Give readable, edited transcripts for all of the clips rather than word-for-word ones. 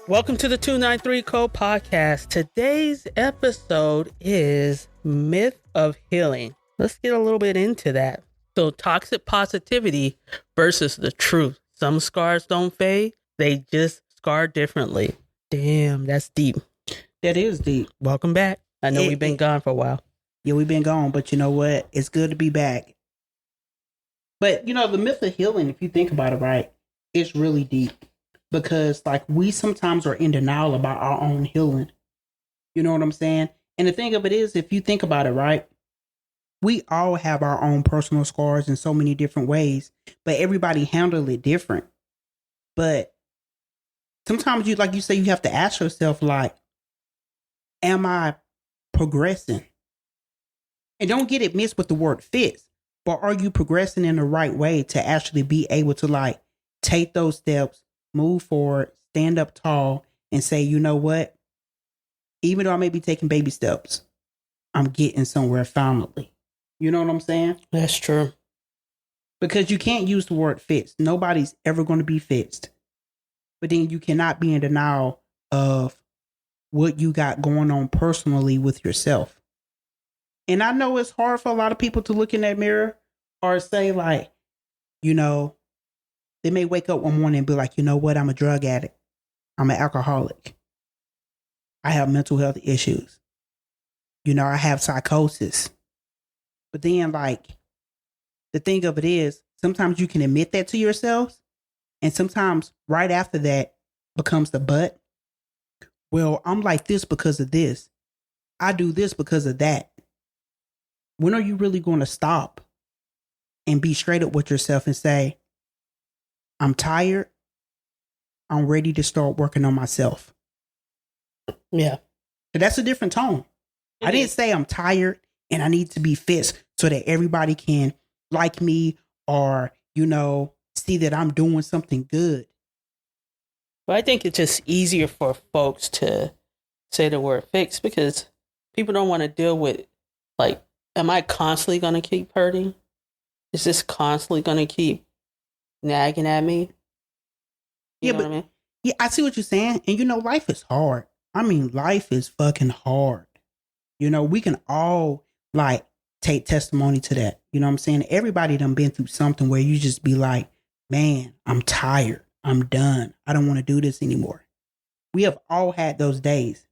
Welcome to the 293 Code Podcast. Today's episode is Myth of Healing. Let's get a little bit into that. So, toxic positivity versus the truth. Some scars don't fade, they just scar differently. Damn, that's deep. That is deep. Welcome back. I know we've been gone for a while. Yeah, we've been gone, but you know what? It's good to be back. But, the myth of healing, if you think about it, right, it's really deep. Because, we sometimes are in denial about our own healing. You know what I'm saying? And the thing of it is, if you think about it, right, we all have our own personal scars in so many different ways, but everybody handle it different. But sometimes you say, you have to ask yourself, am I progressing? And don't get it mixed with the word fits, but are you progressing in the right way to actually be able to take those steps, move forward, stand up tall, and say, you know what? Even though I may be taking baby steps, I'm getting somewhere finally. You know what I'm saying? That's true. Because you can't use the word fixed. Nobody's ever going to be fixed. But then you cannot be in denial of what you got going on personally with yourself. And I know it's hard for a lot of people to look in that mirror or say they may wake up one morning and be like, you know what? I'm a drug addict. I'm an alcoholic. I have mental health issues. I have psychosis. But then the thing of it is, sometimes you can admit that to yourselves. And sometimes right after that becomes the but. Well, I'm like this because of this. I do this because of that. When are you really going to stop and be straight up with yourself and say, I'm tired. I'm ready to start working on myself. Yeah. But that's a different tone. I didn't say I'm tired and I need to be fixed so that everybody can like me or, see that I'm doing something good. But I think it's just easier for folks to say the word fix because people don't want to deal with, am I constantly going to keep hurting? Is this constantly going to keep nagging at me? You know what I mean? Yeah, I see what you're saying. And life is hard. I mean, life is fucking hard. We can all take testimony to that. You know what I'm saying? Everybody done been through something where you just be like, man, I'm tired. I'm done. I don't want to do this anymore. We have all had those days.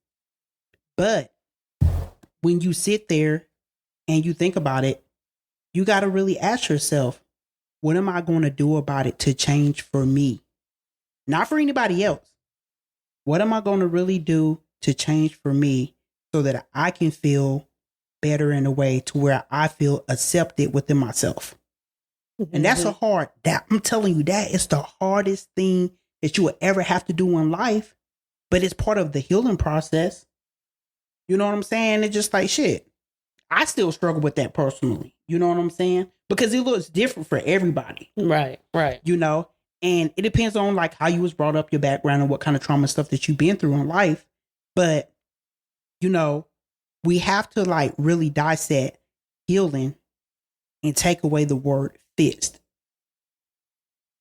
But when you sit there and you think about it, you got to really ask yourself, what am I going to do about it to change for me? Not for anybody else. What am I going to really do to change for me so that I can feel better in a way to where I feel accepted within myself? Mm-hmm. And that's I'm telling you, that is the hardest thing that you will ever have to do in life, but it's part of the healing process. You know what I'm saying? It's just shit. I still struggle with that personally. You know what I'm saying? Because it looks different for everybody. Right. And it depends on how you was brought up, your background, and what kind of trauma stuff that you've been through in life. But, we have to really dissect healing and take away the word fixed.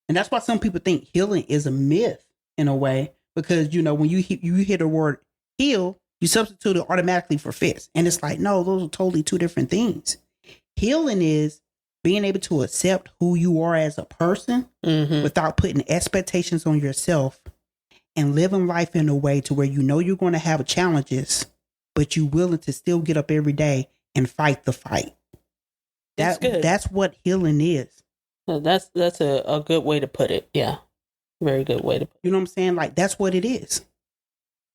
And that's why some people think healing is a myth in a way, because, when you hear the word heal, you substitute it automatically for fixed. And it's no, those are totally two different things. Healing is being able to accept who you are as a person without putting expectations on yourself and living life in a way to where you're going to have challenges, but you're willing to still get up every day and fight the fight. That's what healing is. That's a good way to put it. Yeah. Very good way to put it. You know what I'm saying? That's what it is.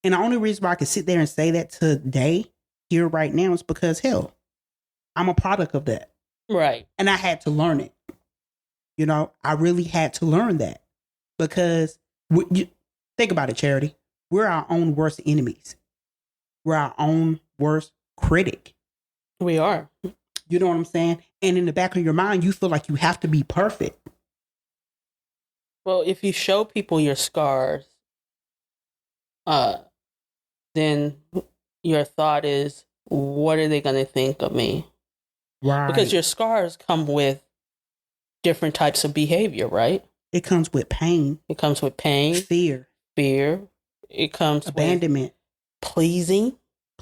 And the only reason why I can sit there and say that today, here right now, is because, hell, I'm a product of that. Right. And I had to learn it. I really had to learn that. Because, think about it, Charity. We're our own worst enemies. We're our own worst critic. We are. You know what I'm saying? And in the back of your mind, you feel like you have to be perfect. Well, if you show people your scars, then your thought is, what are they going to think of me? Right. Because your scars come with different types of behavior, right? It comes with pain. It comes with pain, fear. It comes with abandonment, pleasing,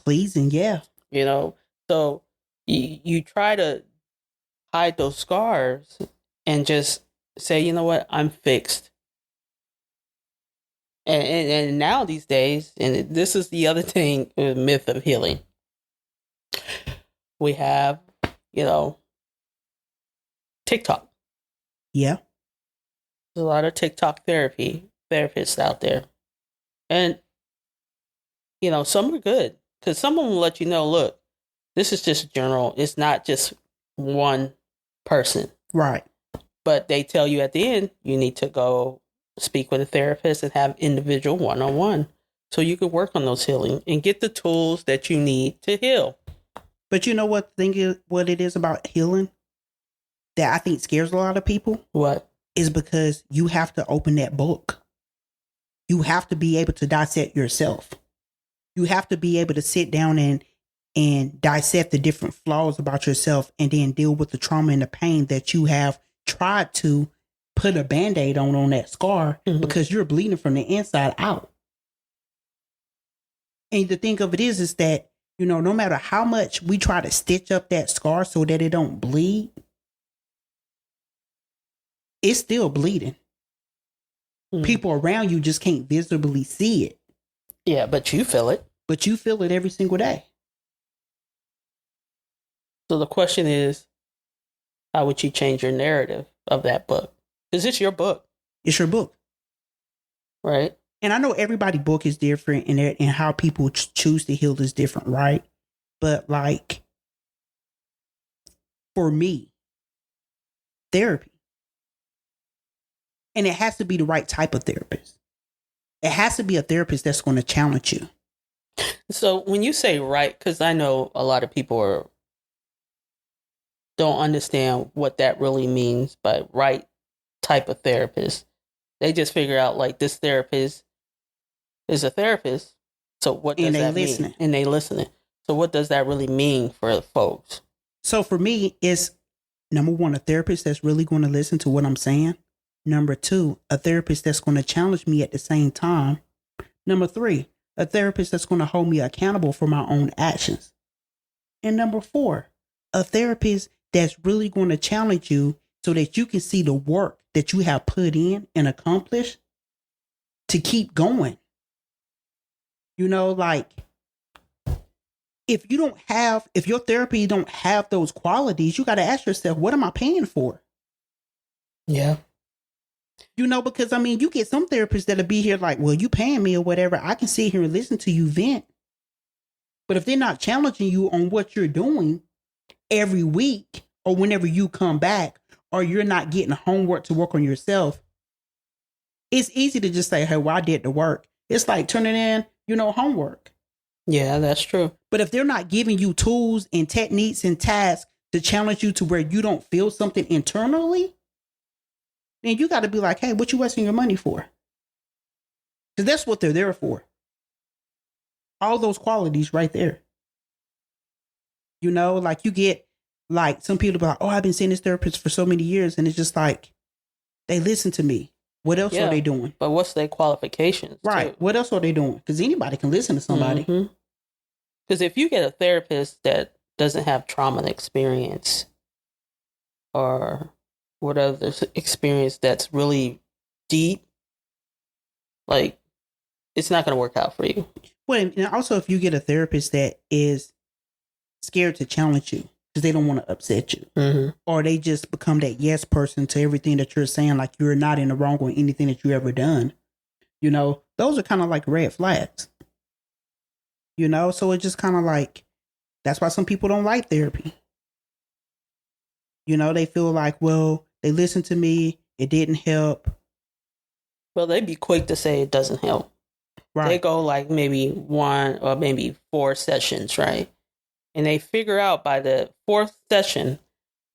yeah. you know. So you try to hide those scars and just say, you know what, I'm fixed. And now these days, and this is the other thing, myth of healing. We have, you know, TikTok. Yeah. There's a lot of TikTok therapists out there. And, you know, some are good because some of them will let you know, look, this is just general. It's not just one person. Right. But they tell you at the end, you need to go speak with a therapist and have individual one-on-one so you can work on those healing and get the tools that you need to heal. But you know what it is about healing that I think scares a lot of people? What? Is because you have to open that book. You have to be able to dissect yourself. You have to be able to sit down and dissect the different flaws about yourself and then deal with the trauma and the pain that you have tried to put a Band-Aid on that scar because you're bleeding from the inside out. And the thing of it is that, you know, no matter how much we try to stitch up that scar so that it don't bleed, it's still bleeding. People around you just can't visibly see it. Yeah, but you feel it. But you feel it every single day. So the question is, how would you change your narrative of that book? Because it's your book. It's your book. Right. And I know everybody's book is different and how people choose to heal is different, right? But like, for me, therapy. And it has to be the right type of therapist. It has to be a therapist that's going to challenge you. So when you say right, because I know a lot of people don't understand what that really means by right type of therapist. They just figure out like this therapist is a therapist. So what does that mean? And they listening. So what does that really mean for folks? So for me, it's number one, a therapist that's really going to listen to what I'm saying. Number two, a therapist that's going to challenge me at the same time. Number three, a therapist that's going to hold me accountable for my own actions. And number four, a therapist that's really going to challenge you so that you can see the work that you have put in and accomplished to keep going. You know, like, if your therapy don't have those qualities, you got to ask yourself, what am I paying for? Yeah. You know, because I mean, you get some therapists that'll be here like, well, you paying me or whatever. I can sit here and listen to you vent. But if they're not challenging you on what you're doing every week or whenever you come back, or you're not getting homework to work on yourself, it's easy to just say, hey, well, I did the work. It's like turning in, homework. Yeah, that's true. But if they're not giving you tools and techniques and tasks to challenge you to where you don't feel something internally, then you got to be like, hey, what you wasting your money for? Because that's what they're there for. All those qualities right there. Like you get, like some people be like, oh, I've been seeing this therapist for so many years. And it's just like, they listen to me. What else are they doing? But what's their qualifications? Right. Too? What else are they doing? Because anybody can listen to somebody. Because if you get a therapist that doesn't have trauma experience or whatever experience that's really deep, like, it's not going to work out for you. Well, and also if you get a therapist that is scared to challenge you because they don't want to upset you, or they just become that yes person to everything that you're saying, like you're not in the wrong on anything that you ever done, those are kind of like red flags. So it's just kind of like, that's why some people don't like therapy. They feel like, well, they listened to me, it didn't help. Well, they'd be quick to say it doesn't help. Right. They go like maybe 1 or maybe 4 sessions, right? And they figure out by the 4th session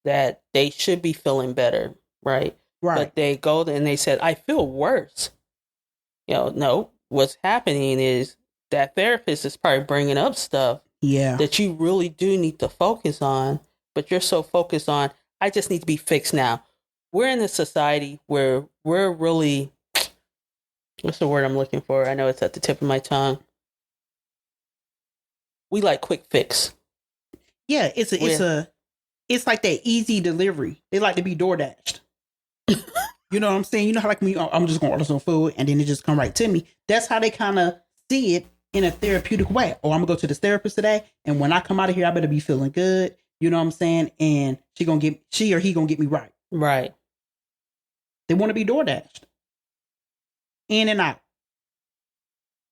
that they should be feeling better, right? Right. But they go and they said, I feel worse. No, what's happening is that therapist is probably bringing up stuff that you really do need to focus on, but you're so focused on, I just need to be fixed now. We're in a society where we're really What's the word I'm looking for? I know it's at the tip of my tongue. We like quick fix. Yeah, it's like that easy delivery. They like to be door dashed. You know what I'm saying? You know how like me, I'm just gonna order some food and then it just come right to me. That's how they kind of see it in a therapeutic way. Oh, I'm gonna go to the therapist today, and when I come out of here, I better be feeling good. You know what I'm saying? And she or he gonna get me right. Right. They want to be door dashed, in and out,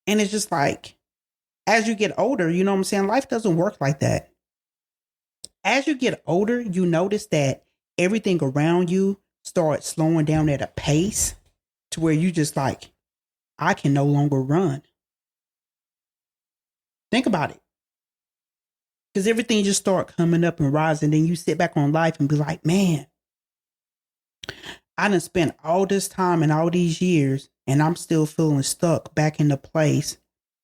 and it's just like as you get older, you know what I'm saying? Life doesn't work like that. As you get older, you notice that everything around you starts slowing down at a pace to where you just like, I can no longer run. Think about it. Because everything just start coming up and rising. Then you sit back on life and be like, man, I done spent all this time and all these years and I'm still feeling stuck back in the place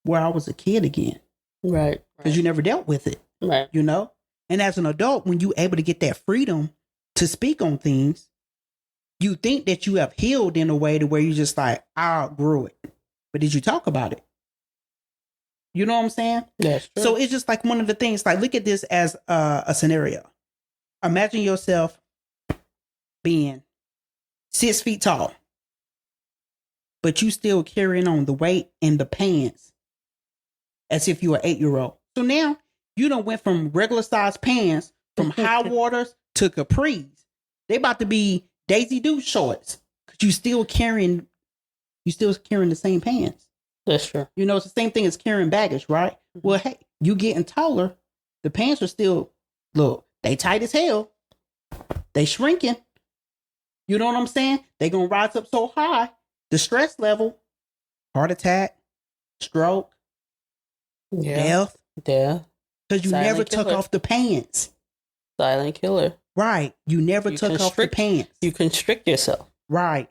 where I was a kid again. Right. Because you never dealt with it. Right. You know? And as an adult, when you able to get that freedom to speak on things, you think that you have healed in a way to where you just like, I outgrew it. But did you talk about it? You know what I'm saying? That's true. So it's just like one of the things, like look at this as a scenario. Imagine yourself being 6 feet tall, but you still carrying on the weight and the pants as if you were 8-year-old. So now you done went from regular size pants from high waters to capris. They about to be Daisy Duke shorts because you still carrying the same pants. That's true. You know, it's the same thing as carrying baggage, right? Mm-hmm. Well, hey, you getting taller, the pants are still, look, they tight as hell. They shrinking. You know what I'm saying? They gonna rise up so high, the stress level, heart attack, stroke, death. Death. Because you never took off the pants. Silent killer. Right. You never took off the pants. You constrict yourself. Right.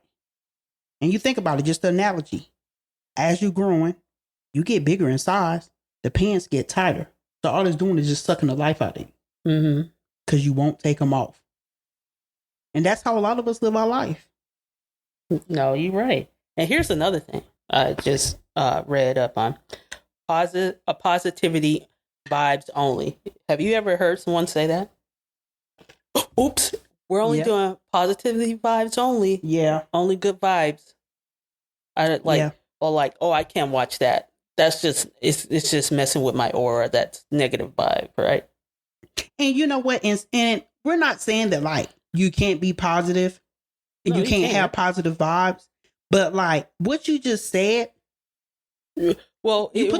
And you think about it, just the analogy. As you're growing, you get bigger in size, the pants get tighter. So all it's doing is just sucking the life out of you. Mm-hmm. Because you won't take them off. And that's how a lot of us live our life. No, you're right. And here's another thing I just read up on. Positivity vibes only. Have you ever heard someone say that? Oops, we're only doing positivity vibes only. Yeah. Only good vibes. Or I can't watch that. That's just it's just messing with my aura. That's negative vibe, right? And you know what? And we're not saying that like you can't be positive and you can't have positive vibes, but like what you just said. Well, it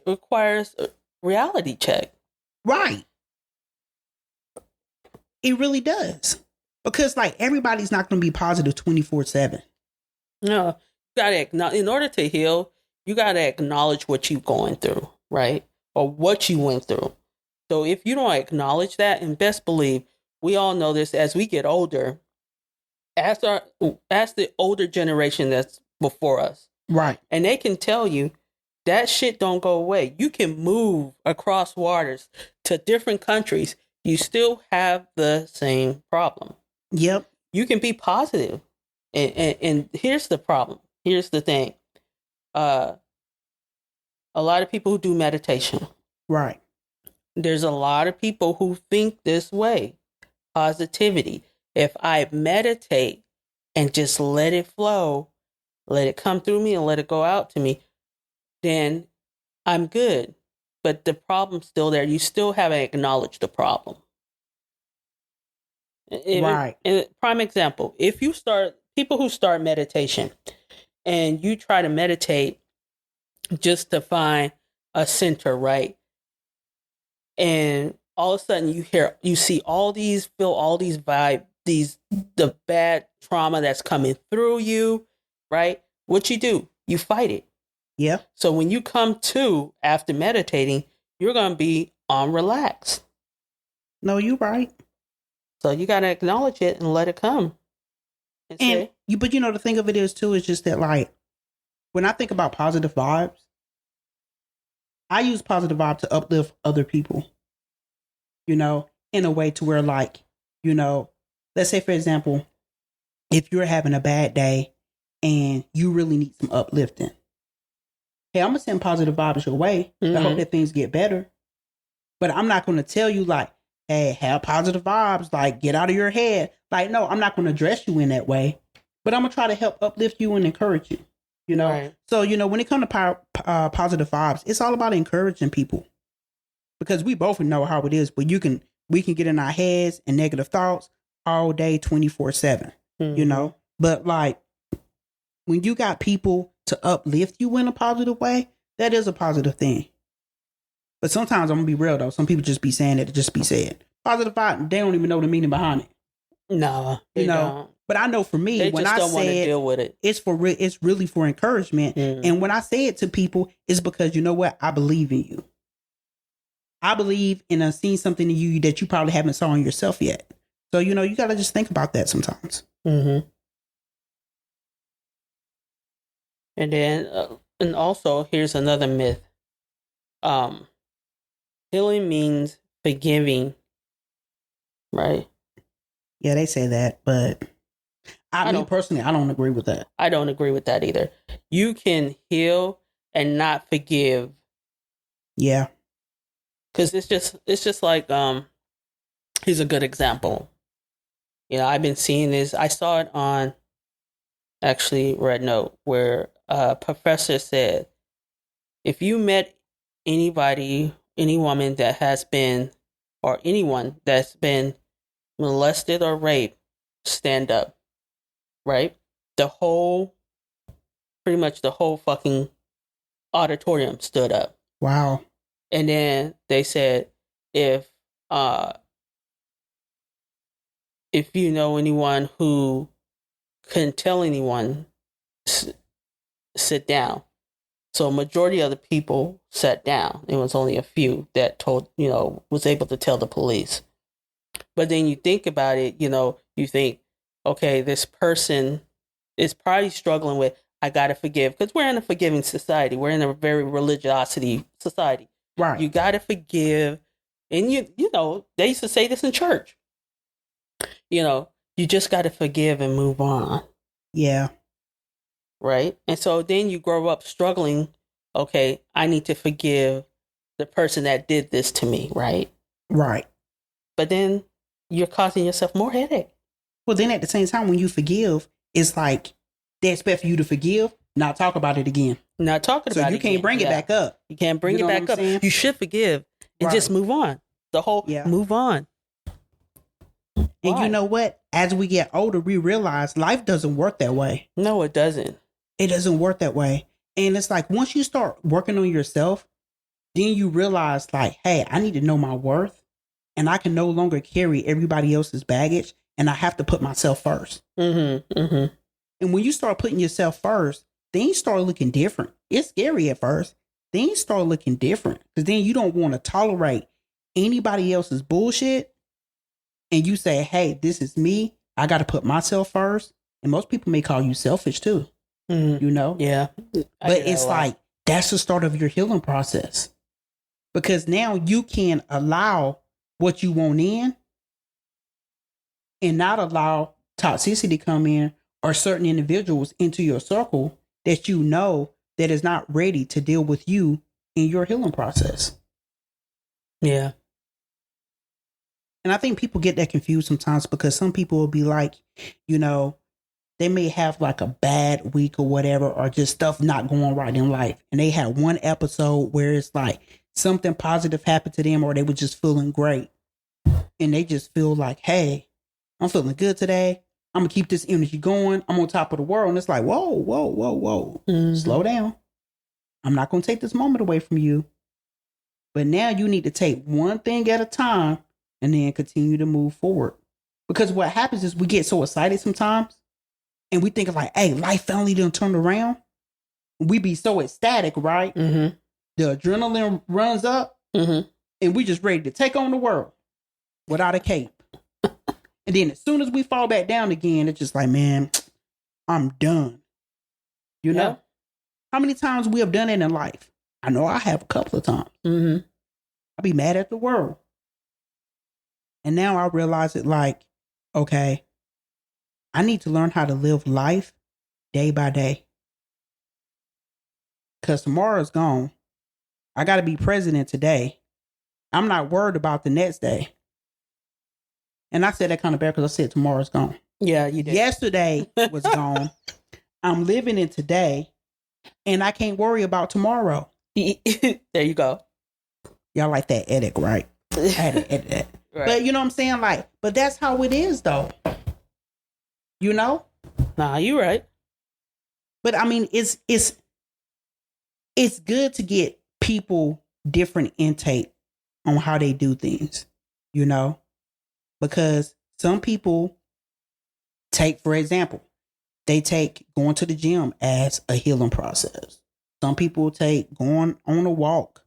requires a reality check. Right. It really does. Because like everybody's not going to be positive 24/7. No. In order to heal, you got to acknowledge what you're going through, right? Or what you went through. So if you don't acknowledge that, and best believe, we all know this as we get older, ask the older generation that's before us. Right. And they can tell you that shit don't go away. You can move across waters to different countries. You still have the same problem. Yep. You can be positive. And here's the problem. Here's the thing. A lot of people who do meditation. Right. There's a lot of people who think this way. Positivity. If I meditate and just let it flow, let it come through me and let it go out to me, then I'm good. But the problem's still there. You still haven't acknowledged the problem. Right. Prime example. If you start, people who start meditation and you try to meditate just to find a center, right? And all of a sudden you see feel all these vibes, the bad trauma that's coming through you, right? What you do, you fight it. Yeah. So when you come to after meditating, you're going to be relaxed. No, you're right. So you got to acknowledge it and let it come. But the thing of it is too, is just that like, when I think about positive vibes, I use positive vibes to uplift other people, in a way to where like, let's say for example, if you're having a bad day and you really need some uplifting. Hey, I'm going to send positive vibes your way. I hope that things get better. But I'm not going to tell you like, hey, have positive vibes, like get out of your head. Like, no, I'm not going to address you in that way. But I'm going to try to help uplift you and encourage you. You know? Right. So, when it comes to positive vibes, it's all about encouraging people. Because we both know how it is, but we can get in our heads and negative thoughts all day, 24/7, But like, when you got people to uplift you in a positive way, that is a positive thing. But sometimes I'm gonna be real though. Some people just be saying it to just be said. Positive vibe, they don't even know the meaning behind it. No, they don't. But I know for me, they when just I don't want to say deal with it, it's really for encouragement. And when I say it to people, it's because you know what? I believe in you. I believe in seeing something in you that you probably haven't saw in yourself yet. So you gotta just think about that sometimes. And then, and also, here's another myth. Healing means forgiving, right? Yeah, they say that, but I don't agree with that. I don't agree with that either. You can heal and not forgive. Yeah. Because it's just like, here's a good example. I've been seeing this. I saw it on, actually, Red Note, where a professor said, if you met any woman that has been, or anyone that's been molested or raped, stand up, right? Pretty much the whole fucking auditorium stood up. Wow. And then they said, if you know anyone who couldn't tell anyone, sit down. So a majority of the people sat down. It was only a few that was able to tell the police. But then you think about it, you think, okay, this person is probably struggling with, I got to forgive. Because we're in a forgiving society. We're in a very religiosity society. Right. You got to forgive. And, they used to say this in church. You just got to forgive and move on. Yeah. Right? And so then you grow up struggling. Okay, I need to forgive the person that did this to me, right? Right. But then you're causing yourself more headache. Well, then at the same time, when you forgive, it's like they expect for you to forgive, not talk about it again. Not talking about it. So you can't bring it back up. You can't bring it back up. Saying? You should forgive and just move on. The whole move on. And you know what? As we get older, we realize life doesn't work that way. No, it doesn't. It doesn't work that way. And it's like once you start working on yourself, then you realize like, hey, I need to know my worth and I can no longer carry everybody else's baggage and I have to put myself first. And when you start putting yourself first, things start looking different. It's scary at first. Things start looking different because then you don't want to tolerate anybody else's bullshit. And you say, hey, this is me. I got to put myself first. And most people may call you selfish too. Yeah. But it's like, that's the start of your healing process. Because now you can allow what you want in and not allow toxicity to come in or certain individuals into your circle that you know that is not ready to deal with you in your healing process. Yeah. And I think people get that confused sometimes because some people will be like, they may have like a bad week or whatever, or just stuff not going right in life. And they had one episode where it's like something positive happened to them or they were just feeling great. And they just feel like, hey, I'm feeling good today. I'm going to keep this energy going. I'm on top of the world. And it's like, whoa. Slow down. I'm not going to take this moment away from you. But now you need to take one thing at a time and then continue to move forward. Because what happens is we get so excited sometimes and we think of like, hey, life finally done turned around. We be so ecstatic, right? The adrenaline runs up and we just ready to take on the world without a cape. And then as soon as we fall back down again, it's just like, man, I'm done. You know? How many times we have done it in life? I know I have a couple of times. I be mad at the world. And now I realize it like, okay, I need to learn how to live life day by day. Because tomorrow's gone. I got to be president today. I'm not worried about the next day. And I said that kind of bad because I said tomorrow's gone. Yeah, you did. Yesterday was gone. I'm living in today, and I can't worry about tomorrow. There you go. Y'all like that edit, right? I had to edit that. Right. But you know what I'm saying? Like, but that's how it is, though. You know? Nah, you right. But I mean, it's good to get people different intake on how they do things, you know? Because some people take, for example, they take going to the gym as a healing process. Some people take going on a walk.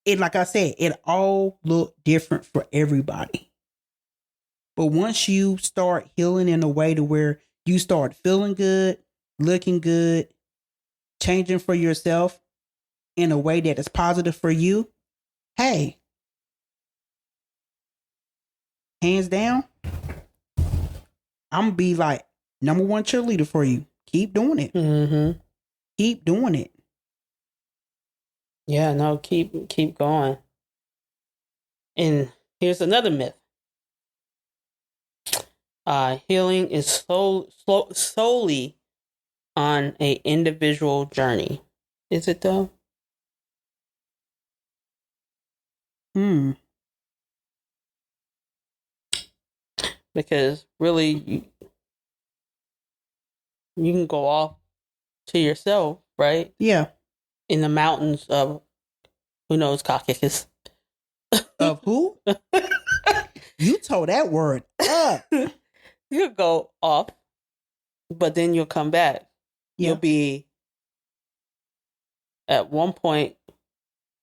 It, like I said, it all look different for everybody. But once you start healing in a way to where you start feeling good, looking good, changing for yourself in a way that is positive for you, hey, hands down, I'm gonna be like number one cheerleader for you. Keep doing it. Mm-hmm. Keep doing it. Yeah, no, keep going. And here's another myth. Healing is solely on a individual journey. Is it though? Because really, you can go off to yourself, right? Yeah. In the mountains of who knows Caucasus. Of who? You told that word up. You'll go off, but then you'll come back. Yeah. You'll be at one point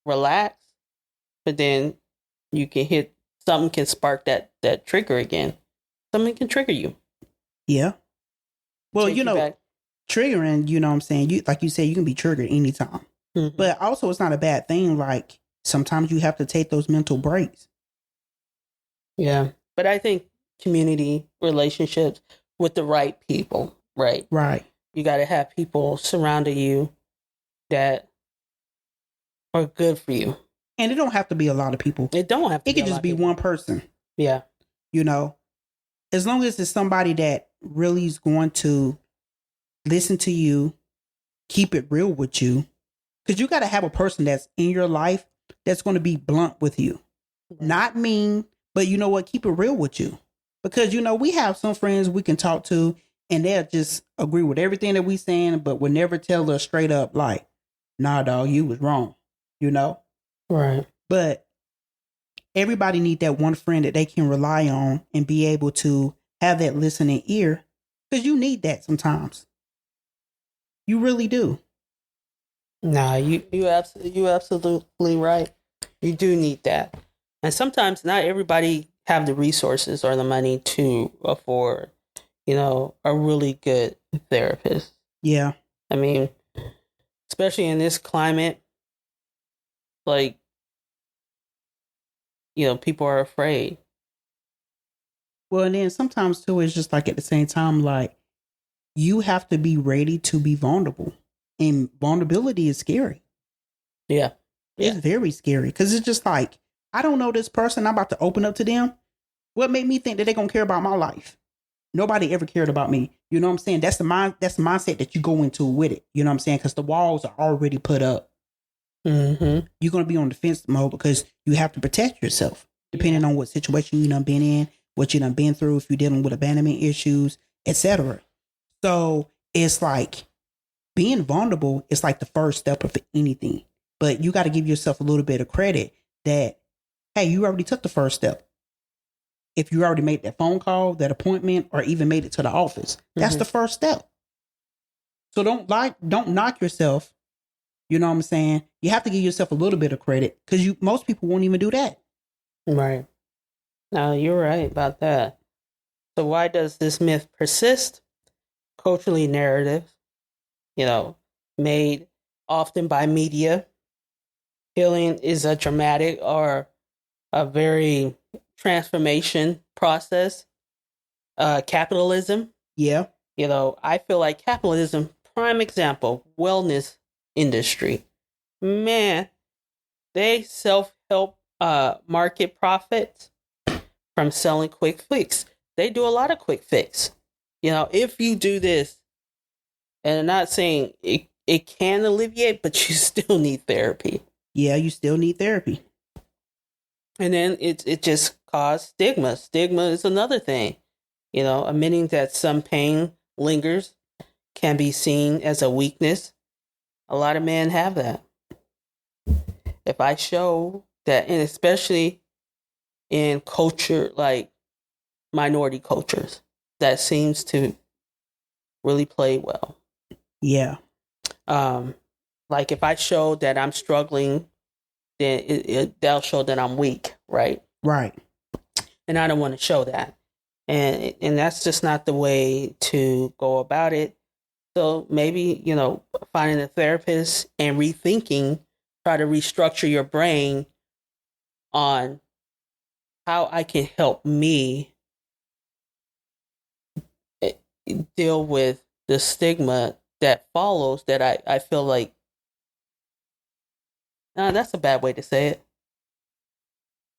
relaxed, but then you can hit something can spark that trigger again. Something can trigger you. Yeah. Well, Take you know, back. triggering, you know what I'm saying? You, like you said, you can be triggered anytime. Mm-hmm. But also, it's not a bad thing. Like, sometimes you have to take those mental breaks. Yeah. But I think community relationships with the right people, right? Right. You got to have people surrounding you that are good for you. And it don't have to be a lot of people. It don't have to It could just be one person. Yeah. You know, as long as it's somebody that really is going to listen to you, keep it real with you. Because you got to have a person that's in your life that's going to be blunt with you. Right. Not mean, but you know what? Keep it real with you. Because, you know, we have some friends we can talk to and they'll just agree with everything that we saying, but will never tell us straight up like, nah, dog, you was wrong. You know? Right. But everybody need that one friend that they can rely on and be able to have that listening ear. Because you need that sometimes. You really do. Nah, you absolutely right. You do need that. And sometimes not everybody have the resources or the money to afford, you know, a really good therapist. Yeah. I mean, especially in this climate, like, you know, people are afraid. Well, and then sometimes too, it's just like at the same time, like you have to be ready to be vulnerable. And vulnerability is scary. Yeah. It's very scary because it's just like, I don't know this person. I'm about to open up to them. What made me think that they're going to care about my life? Nobody ever cared about me. You know what I'm saying? That's the mindset that you go into with it. You know what I'm saying? Because the walls are already put up. Mm-hmm. You're going to be on defense mode because you have to protect yourself depending on what situation you done been in, what you done been through, if you're dealing with abandonment issues, etc. So it's like being vulnerable is like the first step of anything. But you got to give yourself a little bit of credit that, hey, you already took the first step. If you already made that phone call, that appointment, or even made it to the office, that's the first step. So don't knock yourself. You know what I'm saying? You have to give yourself a little bit of credit because most people won't even do that. Right. No, you're right about that. So why does this myth persist? Culturally narrative, you know, made often by media. Healing is a dramatic or a very transformation process. Capitalism. Yeah. You know, I feel like capitalism prime example, wellness industry. Man, they self-help market profits from selling quick fix. They do a lot of quick fix. If you do this, and I'm not saying it can alleviate, but you still need therapy. Yeah, you still need therapy. And then it just caused stigma. Stigma is another thing. Admitting that some pain lingers can be seen as a weakness. A lot of men have that. If I show that, and especially in culture like minority cultures, that seems to really play well. Yeah. Like if I show that I'm struggling, then that'll show that I'm weak, right? Right. And I don't want to show that. And that's just not the way to go about it. So maybe, finding a therapist and rethinking, try to restructure your brain on how I can help me deal with the stigma that follows that I feel like, that's a bad way to say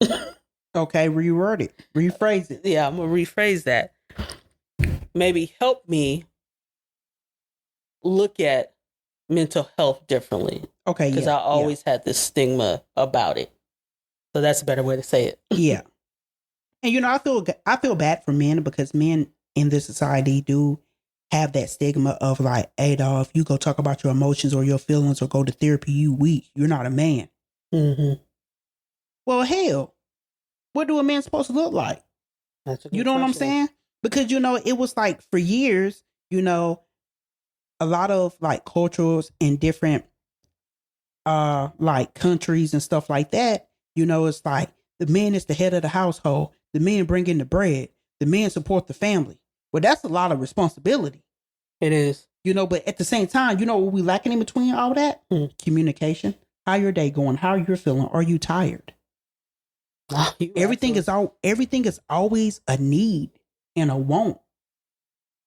it. Okay, reword it. Rephrase it. Yeah, I'm going to rephrase that. Maybe help me look at mental health differently. Okay, because I always had this stigma about it. So that's a better way to say it. Yeah. And I feel bad for men because men in this society do have that stigma of like, hey dog, if you go talk about your emotions or your feelings or go to therapy, you weak. You're not a man. Mm-hmm. Well, hell, what do a man supposed to look like? That's a good You know question. what I'm saying? Because it was like for years, a lot of like cultures in different like countries and stuff like that, it's like the man is the head of the household, the men bring in the bread, the men support the family. Well, that's a lot of responsibility. It is. But at the same time, what we lacking in between all that? Communication. How your day going? How you're feeling? Are you tired? Everything is always a need and a want.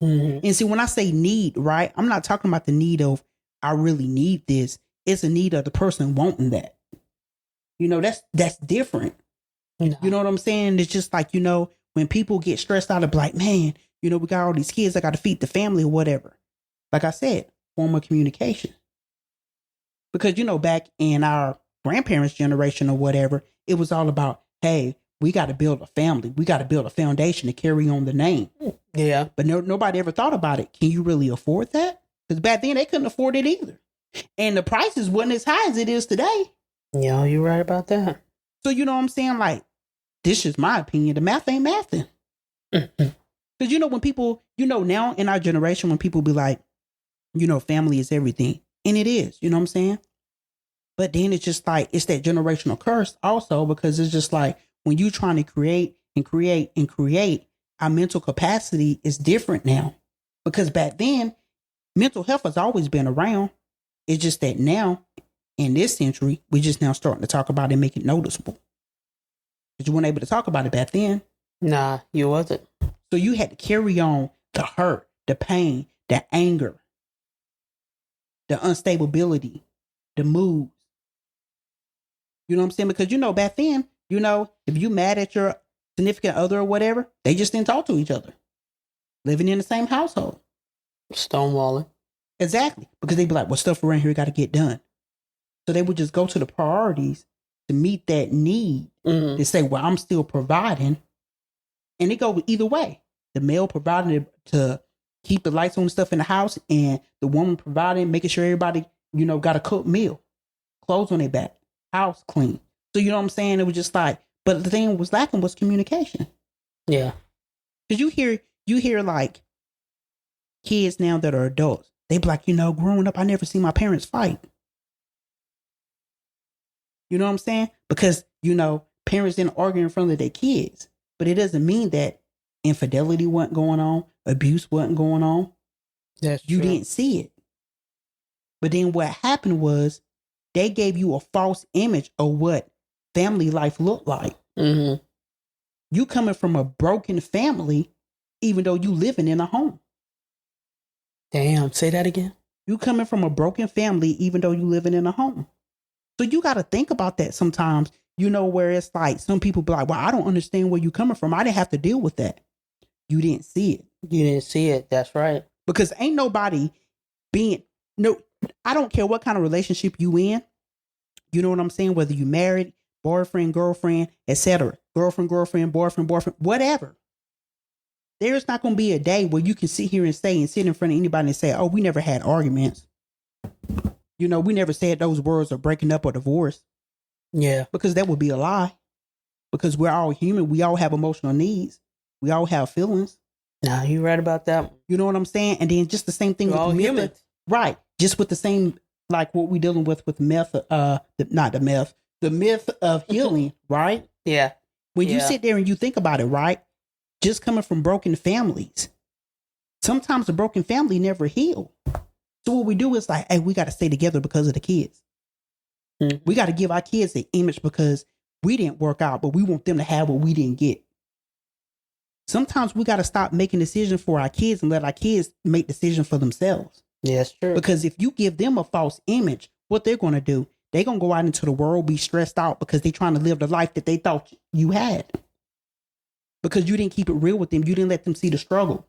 Mm-hmm. And see, when I say need, right, I'm not talking about the need of I really need this. It's a need of the person wanting that. That's different. No. You know what I'm saying? It's just like, when people get stressed out of like, man, we got all these kids, I got to feed the family or whatever. Like I said, form of communication. Because, back in our grandparents' generation or whatever, it was all about, hey, we got to build a family. We got to build a foundation to carry on the name. Yeah. But nobody ever thought about it. Can you really afford that? Because back then they couldn't afford it either. And the prices wasn't as high as it is today. Yeah, you're right about that. So, you know what I'm saying? Like, this is my opinion. The math ain't mathing. Because, when people, now in our generation, when people be like, family is everything. And it is, you know what I'm saying? But then it's just like, it's that generational curse also, because it's just like, when you trying to create and create and create, our mental capacity is different now. Because back then, mental health has always been around. It's just that now, in this century, we just now starting to talk about it and make it noticeable. Because you weren't able to talk about it back then. Nah, you wasn't. So you had to carry on the hurt, the pain, the anger, the unstability, the moods. You know what I'm saying? Because, back then, if you mad at your significant other or whatever, they just didn't talk to each other. Living in the same household. Stonewalling. Exactly. Because they'd be like, well, stuff around here got to get done. So they would just go to the priorities to meet that need. Mm-hmm. They say, well, I'm still providing. And it go either way. The male providing to keep the lights on and stuff in the house, and the woman providing, making sure everybody, got a cooked meal, clothes on their back, house clean. So you know what I'm saying? It was just like, but the thing was lacking was communication. Yeah. Because you hear like kids now that are adults, they be like, growing up, I never seen my parents fight. You know what I'm saying? Because, parents didn't argue in front of their kids. But it doesn't mean that infidelity wasn't going on, abuse wasn't going on. That's you true. didn't see it. But then what happened was they gave you a false image of what family life looked like. Mm-hmm. You coming from a broken family, even though you living in a home. Damn, say that again. You coming from a broken family, even though you living in a home. So you got to think about that sometimes, where it's like some people be like, well, I don't understand where you coming from. I didn't have to deal with that. You didn't see it. You didn't see it. That's right. Because ain't nobody I don't care what kind of relationship you in. You know what I'm saying? Whether you married, boyfriend, girlfriend, etc. Girlfriend, boyfriend, whatever. There's not going to be a day where you can sit here and sit in front of anybody and say, oh, we never had arguments. We never said those words of breaking up or divorce. Yeah. Because that would be a lie. Because we're all human. We all have emotional needs. We all have feelings. Nah, you're right about that. You know what I'm saying? And then just the same thing we're with all the myth. humans. Right. Just with the same, like what we're dealing with meth, the myth of healing, right? Yeah. When you sit there and you think about it, right? Just coming from broken families. Sometimes a broken family never heal. So what we do is like, hey, we got to stay together because of the kids. Mm-hmm. We got to give our kids the image because we didn't work out, but we want them to have what we didn't get. Sometimes we got to stop making decisions for our kids and let our kids make decisions for themselves. Yeah, it's true. Because if you give them a false image, what they're going to do, they're going to go out into the world, be stressed out because they're trying to live the life that they thought you had. Because you didn't keep it real with them. You didn't let them see the struggle.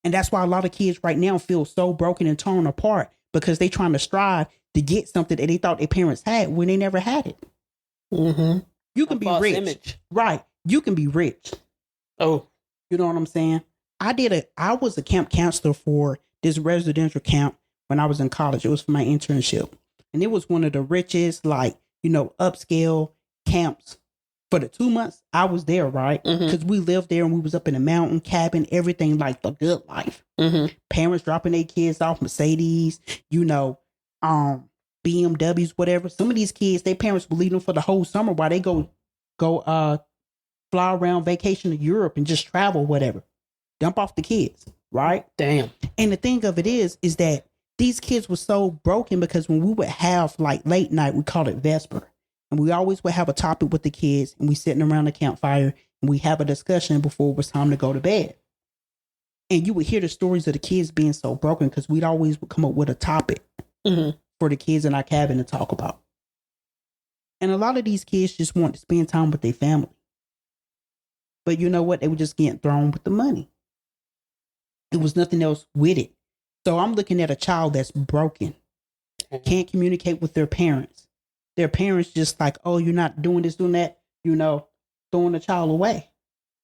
And that's why a lot of kids right now feel so broken and torn apart because they're trying to strive to get something that they thought their parents had when they never had it. Mm-hmm. You can be rich. Image. Right. You can be rich. Oh. You know what I'm saying? I was a camp counselor for this residential camp when I was in college. It was for my internship. And it was one of the richest, upscale camps. For the 2 months I was there, right? Because we lived there and we was up in a mountain cabin, everything like the good life. Mm-hmm. Parents dropping their kids off, Mercedes, BMWs, whatever. Some of these kids, their parents will leave them for the whole summer while they go fly around vacation to Europe and just travel, whatever. Dump off the kids, right? Damn. And the thing of it is that these kids were so broken because when we would have like late night, we called it Vesper. And we always would have a topic with the kids and we sitting around the campfire and we have a discussion before it was time to go to bed. And you would hear the stories of the kids being so broken because we'd always come up with a topic for the kids in our cabin to talk about. And a lot of these kids just want to spend time with their family. But you know what? They were just getting thrown with the money. It was nothing else with it. So I'm looking at a child that's broken, can't communicate with their parents. Their parents just like, oh, you're not doing this, doing that, throwing the child away.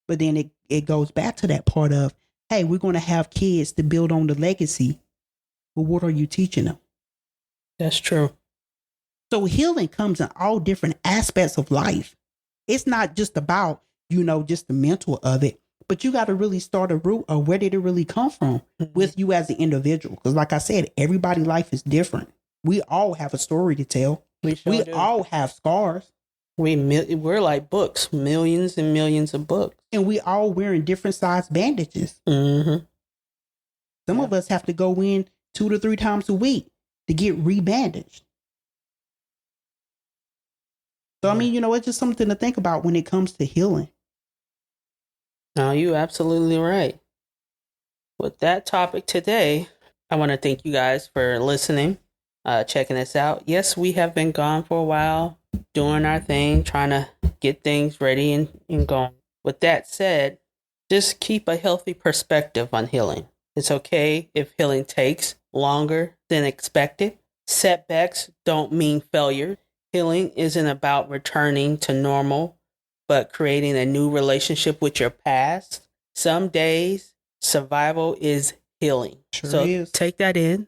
But then it goes back to that part of, hey, we're going to have kids to build on the legacy. But what are you teaching them? That's true. So healing comes in all different aspects of life. It's not just about, just the mental of it, but you got to really start a root of where did it really come from with you as an individual? Because like I said, everybody's life is different. We all have a story to tell. We all have scars. We're like books, millions and millions of books. And we all wearing different size bandages. Mm-hmm. Some of us have to go in 2 to 3 times a week to get rebandaged. So, I mean, it's just something to think about when it comes to healing. No, you're absolutely right. With that topic today, I want to thank you guys for listening. Checking us out. Yes, we have been gone for a while, doing our thing, trying to get things ready and going. With that said, just keep a healthy perspective on healing. It's okay if healing takes longer than expected. Setbacks don't mean failure. Healing isn't about returning to normal, but creating a new relationship with your past. Some days, survival is healing. Sure is. Take that in,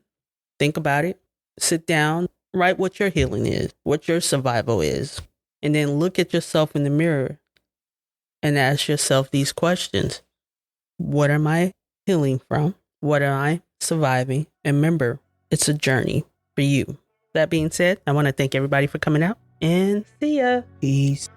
think about it. Sit down, write what your healing is, what your survival is, and then look at yourself in the mirror and ask yourself these questions. What am I healing from? What am I surviving? And remember, it's a journey for you. That being said, I want to thank everybody for coming out and see ya. Peace.